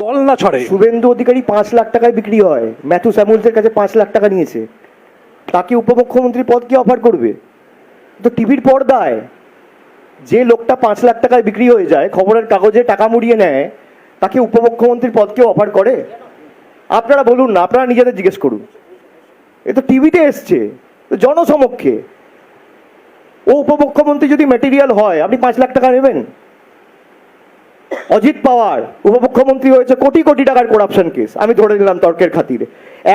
দল না ছড়ে। শুভেন্দু অধিকারী 5 লাখ টাকায় বিক্রি হয়, ম্যাথু স্যামুয়েলসের কাছে 5 লাখ টাকা নিয়েছে, তাকে উপমুখ্যমন্ত্রী পদ কি অফার করবে? তো টিভির পর্দায় যে লোকটা 5 লাখ টাকায় বিক্রি হয়ে যায়, খবরের কাগজে টাকা মুড়িয়ে নেয়, তাকে উপমুখ্যমন্ত্রীর পদ কেউ অফার করে? আপনারা বলুন না, আপনারা নিজেদের জিজ্ঞেস করুন। এ তো টিভিতে এসছে, জনসমক্ষে। ও উপমুখ্যমন্ত্রী যদি ম্যাটেরিয়াল হয়, আপনি 5 লাখ টাকা নেবেন? অজিত পাওয়ার উপমুখ্যমন্ত্রী হয়েছে, কোটি কোটি টাকার করাপশন কেস, আমি ধরে নিলাম তর্কের খাতিরে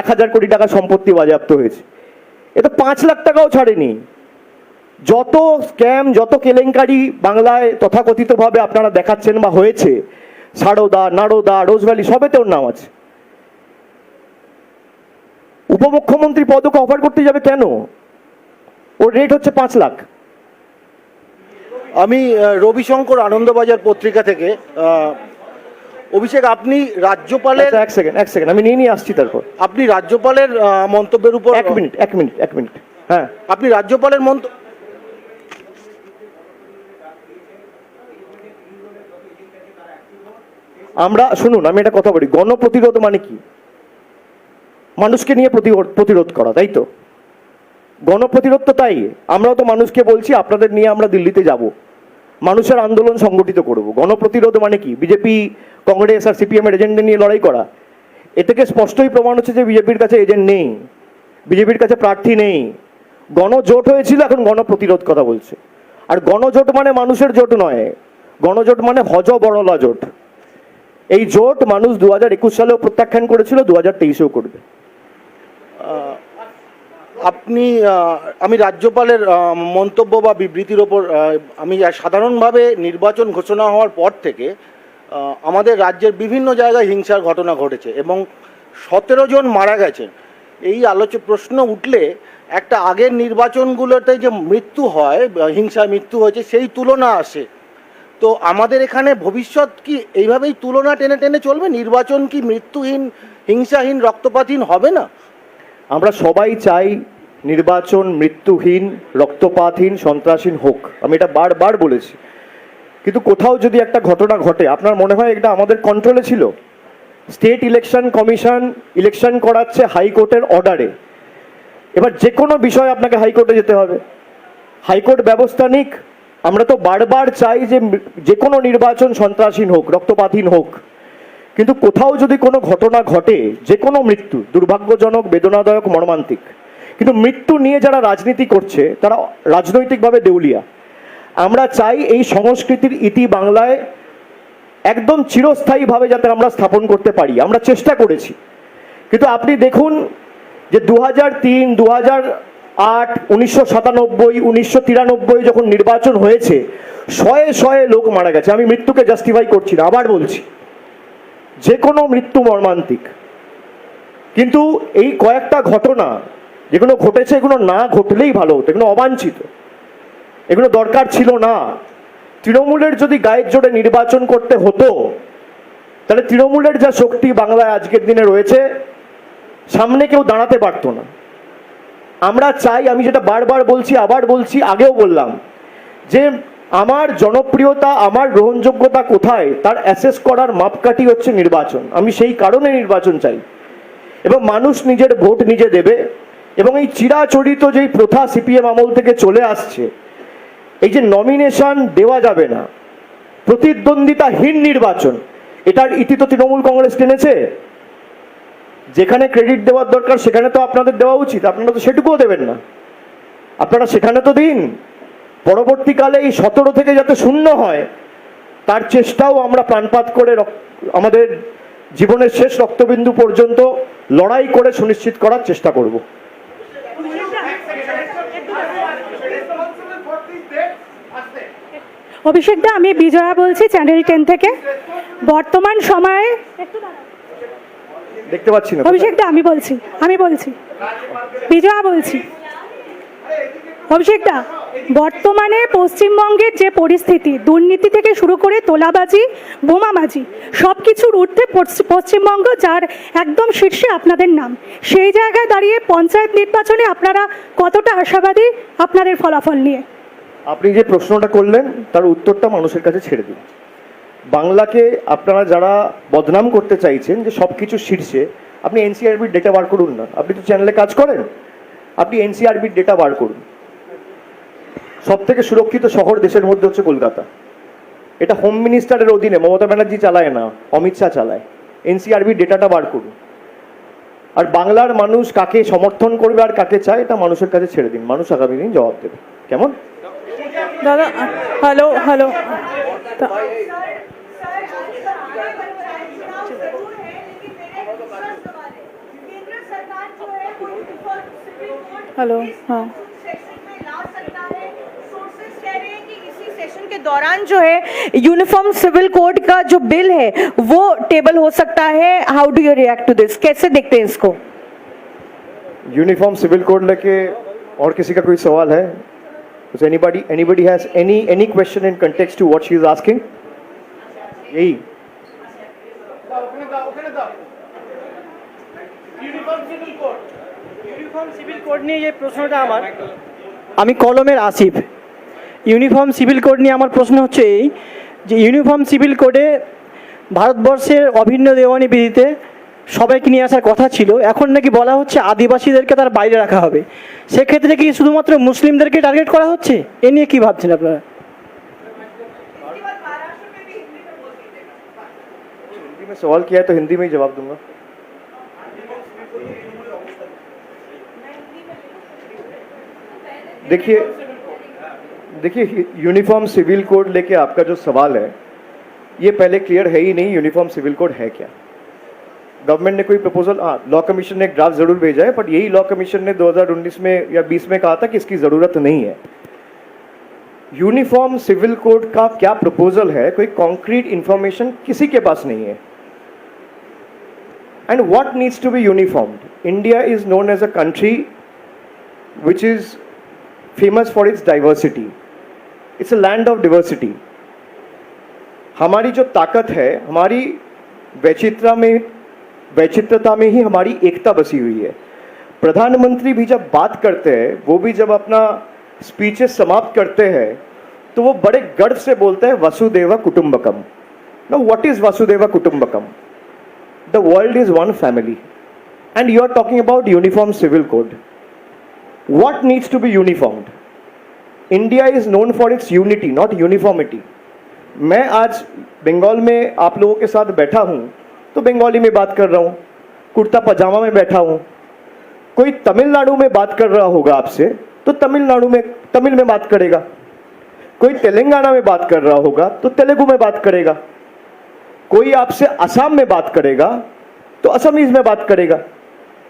1000 কোটি টাকা সম্পত্তি বাজেয়াপ্ত হয়েছে। এ তো 5 লাখ টাকাও ছাড়েনি। যত স্ক্যাম, যত কেলেঙ্কারি বাংলায় তথাকথিতভাবে আপনারা দেখাচ্ছেন বা হয়েছে, সারদা, নারদা, রোজভ্যালি, সবেতে ওর নাম আছে। উপমুখ্যমন্ত্রী পদকে অফার করতে যাবে কেন? ওর রেট হচ্ছে 5 লাখ। আমি রবিশঙ্কর আনন্দবাজার পত্রিকা থেকে। অভিষেক, আপনি রাজ্যপালের এক সেকেন্ড আমি নিয়ে আসছি। তারপর আপনি রাজ্যপালের মন্তব্যের উপর এক মিনিট। হ্যাঁ, আপনি রাজ্যপালের আমরা শুনুন, আমি একটা কথা বলি। গণপ্রতিরোধ মানে কি? মানুষকে নিয়ে প্রতিরোধ করা, তাই তো? গণপ্রতিরোধ তো তাই। আমরাও তো মানুষকে বলছি আপনাদের নিয়ে আমরা দিল্লিতে যাব, মানুষের আন্দোলন সংগঠিত করব। গণপ্রতিরোধ মানে কি? বিজেপি, কংগ্রেস আর সিপিএম এর এজেন্ডা নিয়ে লড়াই করা? এ থেকে স্পষ্টই প্রমাণ হচ্ছে যে বিজেপির কাছে এজেন্ট নেই, বিজেপির কাছে প্রার্থী নেই। গণজোট হয়েছিল, এখন গণপ্রতিরোধ কথা বলছে। আর গণজোট মানে মানুষের জোট নয়, গণজোট মানে হজবরলা জোট। এই জোট মানুষ 2021 সালেও প্রত্যাখ্যান করেছিল, 2023-এও করবে। আমি রাজ্যপালের মন্তব্য বা বিবৃতির ওপর আমি সাধারণভাবে নির্বাচন ঘোষণা হওয়ার পর থেকে আমাদের রাজ্যের বিভিন্ন জায়গায় হিংসার ঘটনা ঘটেছে এবং 17 জন মারা গেছে। এই প্রশ্ন উঠলে একটা আগের নির্বাচনগুলোতে যে মৃত্যু হয়, হিংসায় মৃত্যু হয়েছে, সেই তুলনা আসে। তো আমাদের এখানে ভবিষ্যৎ কি এইভাবেই তুলনা টেনে টেনে চলবে? নির্বাচন কি মৃত্যুহীন, হিংসাহীন, রক্তপাতহীন হবে না? আমরা সবাই চাই নির্বাচন মৃত্যুহীন, রক্তপাতহীন, সন্ত্রাসহীন হোক। আমি এটা বারবার বলেছি। কিন্তু কোথাও যদি একটা ঘটনা ঘটে, আপনার মনে হয় এটা আমাদের কন্ট্রোলে ছিল? স্টেট ইলেকশন কমিশন ইলেকশন করাচ্ছে হাইকোর্টের অর্ডারে। এবার যে কোনো বিষয় আপনাকে হাইকোর্টে যেতে হবে, হাইকোর্ট ব্যবস্থা নিক। আমরা তো বারবার চাই যে কোনো নির্বাচন সন্ত্রাসহীন হোক, রক্তপাতহীন হোক। কিন্তু কোথাও যদি কোনো ঘটনা ঘটে, যে কোনো মৃত্যু দুর্ভাগ্যজনক, বেদনাদায়ক, মর্মান্তিক, কিন্তু মৃত্যু নিয়ে যারা রাজনীতি করছে তারা রাজনৈতিকভাবে দেউলিয়া। আমরা চাই এই সংস্কৃতির ইতি বাংলায় একদম চিরস্থায়ীভাবে যাতে আমরা স্থাপন করতে পারি। আমরা চেষ্টা করেছি, কিন্তু আপনি দেখুন যে 2003, 2008, 1997, 1993 যখন নির্বাচন হয়েছে, শয়ে শয়ে লোক মারা গেছে। আমি মৃত্যুকে জাস্টিফাই করছি না, আবার বলছি, যে কোনো মৃত্যু মর্মান্তিক। কিন্তু এই কয়েকটা ঘটনা যেগুলো ঘটেছে, এগুলো না ঘটলেই ভালো হতো, এগুলো অবাঞ্ছিত, এগুলো দরকার ছিল না। তৃণমূলের যদি গায়ের জোরে নির্বাচন করতে হতো, তাহলে তৃণমূলের যা শক্তি বাংলায় আজকের দিনে রয়েছে, সামনে কেউ দাঁড়াতে পারতো না। আমরা চাই, আমি যেটা বারবার বলছি, আবার বলছি, আগেও বললাম, যে আমার জনপ্রিয়তা, আমার গ্রহণযোগ্যতা কোথায় তার অ্যাসেস করার মাপকাঠি হচ্ছে নির্বাচন। আমি সেই কারণে নির্বাচন চাই, এবং মানুষ নিজের ভোট নিজে দেবে। এবং এই চিরাচরিত যেই প্রথা সিপিএম আমল থেকে চলে আসছে, এই যে নমিনেশন দেওয়া যাবে না, প্রতিদ্বন্দ্বিতাহীন নির্বাচন, এটার ইতি তো তৃণমূল কংগ্রেস টেনেছে। যেখানে ক্রেডিট দেওয়ার দরকার সেখানে তো আপনাদের দেওয়া উচিত, আপনারা তো সেটুকুও দেবেন না। আপনারা সেখানে তো দিন। পরবর্তীকালে এই 17 থেকে যাতে শূন্য হয়, তার চেষ্টাও আমরা প্রাণপাত করে আমাদের জীবনের শেষ রক্তবিন্দু পর্যন্ত লড়াই করে সুনিশ্চিত করার চেষ্টা করব। অভিষেক দা, আমি বিজয়া বলছি, চ্যানেল 10 থেকে। বর্তমান সময়ে দেখতে পাচ্ছি না। অভিষেক দা, আমি বলছি বিজয়া বলছি। অভিষেক দা, বর্তমানে পশ্চিমবঙ্গের যে পরিস্থিতি, দুর্নীতি থেকে শুরু করে তোলাবাজি, বোমাবাজি, সব কিছুর ঊর্ধ্বে পশ্চিমবঙ্গ, যার একদম শীর্ষে আপনাদের নাম, সেই জায়গায় দাঁড়িয়ে পঞ্চায়েত নির্বাচনে আপনারা কতটা আশাবাদী আপনাদের ফলাফল নিয়ে? আপনি যে প্রশ্নটা করলেন তার উত্তরটা মানুষের কাছে ছেড়ে দিন। বাংলাকে আপনারা যারা বদনাম করতে চাইছেন যে সব কিছু শীর্ষে, আপনি এনসিআরবির ডেটা বার করুন না। আপনি তো চ্যানেলে কাজ করেন, আপনি এনসিআরবির ডেটা বার করুন। সব থেকে সুরক্ষিত শহর দেশের মধ্যে হচ্ছে কলকাতা। এটা হোম মিনিস্টারের অধীনে, মমতা ব্যানার্জি চালায় না, অমিত শাহ চালায়। এনসিআরবির ডেটাটা বার করুন। আর বাংলার মানুষ কাকে সমর্থন করবে আর কাকে চায় এটা মানুষের কাছে ছেড়ে দিন, মানুষ আগামী দিন জবাব দেবে। কেমন দাদা? Hello hello. हेलो, हाँ। सेशन के दौरान जो है यूनिफॉर्म सिविल कोड का जो बिल है वो टेबल हो सकता है। How do you react to this? कैसे देखते हैं इसको? यूनिफॉर्म सिविल कोड लेके और किसी का कोई सवाल है? Anybody has any question in context to what she is asking? यही ইউনিফর্ম সিভিল কোড নিয়ে যে প্রশ্নটা আমার, আমি কলমের আসিফ। ইউনিফর্ম সিভিল কোড নিয়ে আমার প্রশ্ন হচ্ছে এই যে ইউনিফর্ম সিভিল কোডে ভারতবর্ষের অভিন্ন দেওয়ানি বিধিতে সবাইকে নিয়ে আসার কথা ছিল, এখন নাকি বলা হচ্ছে আদিবাসীদেরকে তার বাইরে রাখা হবে। সেক্ষেত্রে কি শুধুমাত্র মুসলিমদেরকে টার্গেট করা হচ্ছে? এ নিয়ে কি ভাবছেন আপনারা? हिंदी में सवाल किया है तो हिंदी में ही जवाब दूंगा। देखिए यूनिफॉर्म सिविल कोड लेके आपका जो सवाल है ये पहले क्लियर है ही नहीं, यूनिफॉर्म सिविल कोड है क्या। गवर्नमेंट ने कोई प्रपोजल, लॉ कमीशन ने एक ड्राफ्ट जरूर भेजा है, बट यही लॉ कमीशन ने 2019 में या 20 में कहा था कि इसकी जरूरत नहीं है। यूनिफॉर्म सिविल कोड का क्या प्रपोजल है, कोई कॉन्क्रीट इंफॉर्मेशन किसी के पास नहीं है। And what needs to be uniformed? India is known as a country which is famous for its diversity. It's a land of diversity. हमारी जो ताकत है, हमारी वैचित्रता में ही हमारी एकता बसी हुई है। प्रधानमंत्री भी जब बात करते हैं, वो भी जब अपना स्पीचेस समाप्त करते हैं, तो वो बड़े गर्व से बोलते हैं Vasudev कुटुंबकम। Now what is Vasudeva Kutumbakam? The world is one family, and you are talking about uniform civil code. What needs to be uniformed? India is known for its unity, not uniformity. मैं आज बंगाल में आप लोगों के साथ बैठा हूँ तो बंगाली में बात कर रहा हूँ, कुर्ता पजामा में बैठा हूँ। कोई तमिलनाडु में बात कर रहा होगा आपसे तो तमिल में बात करेगा। कोई तेलंगाना में बात कर रहा होगा तो तेलुगु में बात करेगा। कोई आपसे असम में बात करेगा तो असमीज में बात करेगा।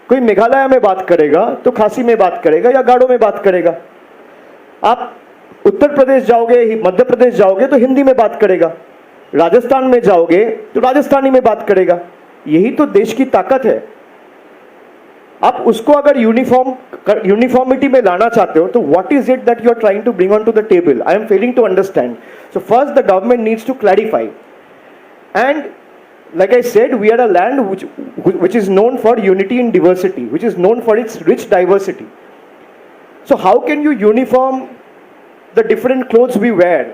कोई मेघालय में बात करेगा तो खासी में बात करेगा या गाड़ो में बात करेगा। आप उत्तर प्रदेश जाओगे, मध्य प्रदेश जाओगे तो हिंदी में बात करेगा। राजस्थान में जाओगे तो राजस्थानी में बात करेगा। यही तो देश की ताकत है। आप उसको अगर यूनिफॉर्मिटी में लाना चाहते हो तो what is it that you are trying to bring on to the table? I am failing to understand. So first the government needs to clarify, and like I said, we are a land which is known for unity in diversity, which is known for its rich diversity. So how can you uniform the different clothes we wear,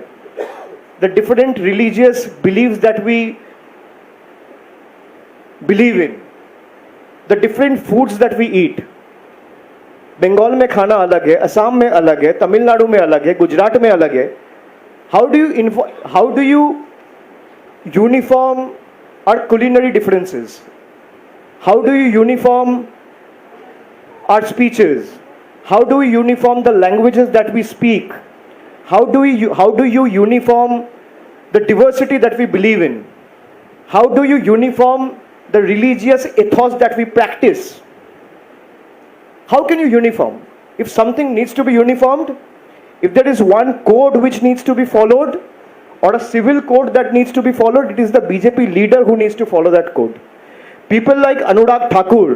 the different religious beliefs that we believe in, the different foods that we eat? Bengal में खाना अलग है, असम में अलग है, तमिलनाडु में अलग है, गुजरात में अलग है. How do you uniform our culinary differences? How do you uniform our speeches? How do we uniform the languages that we speak? How do you uniform the diversity that we believe in? How do you uniform the religious ethos that we practice? How can you uniform? If something needs to be uniformed, if there is one code which needs to be followed, or a civil code that needs to be followed, it is the BJP leader who needs to follow that code. People like Anurag Thakur,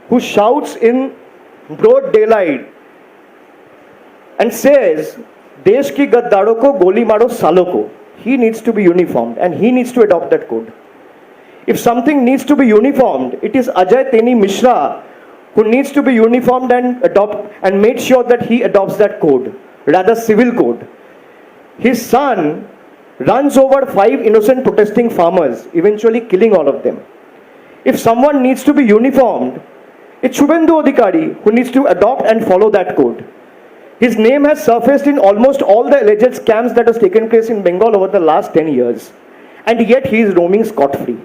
who shouts in broad daylight and says, "Desh ki gaddaro ko goli maro salo ko," he needs to be uniformed and he needs to adopt that code. If something needs to be uniformed, it is Ajay Teni Mishra who needs to be uniformed and made sure that he adopts that code, rather civil code. His son runs over 5 innocent protesting farmers, eventually killing all of them. If someone needs to be uniformed, it's Shubhendu Adhikari who needs to adopt and follow that code. His name has surfaced in almost all the alleged scams that has taken place in Bengal over the last 10 years. And yet he is roaming scot-free.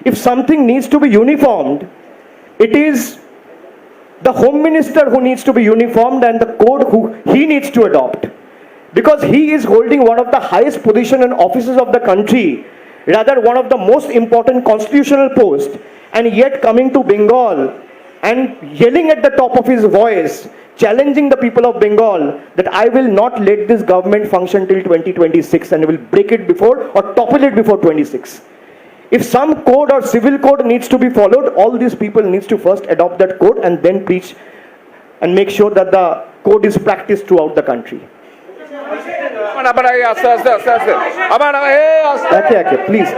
If something needs to be uniformed, it is the Home Minister who needs to be uniformed and the code who he needs to adopt. Because he is holding one of the highest position and offices of the country, rather one of the most important constitutional posts, and yet coming to Bengal and yelling at the top of his voice, challenging the people of Bengal that I will not let this government function till 2026 and will break it before or topple it before 26. If some code or civil code needs to be followed, all these people needs to first adopt that code and then preach and make sure that the code is practiced throughout the country. আবার আস্তে আস্তে আস্তে আস্তে আবার একে একে, please.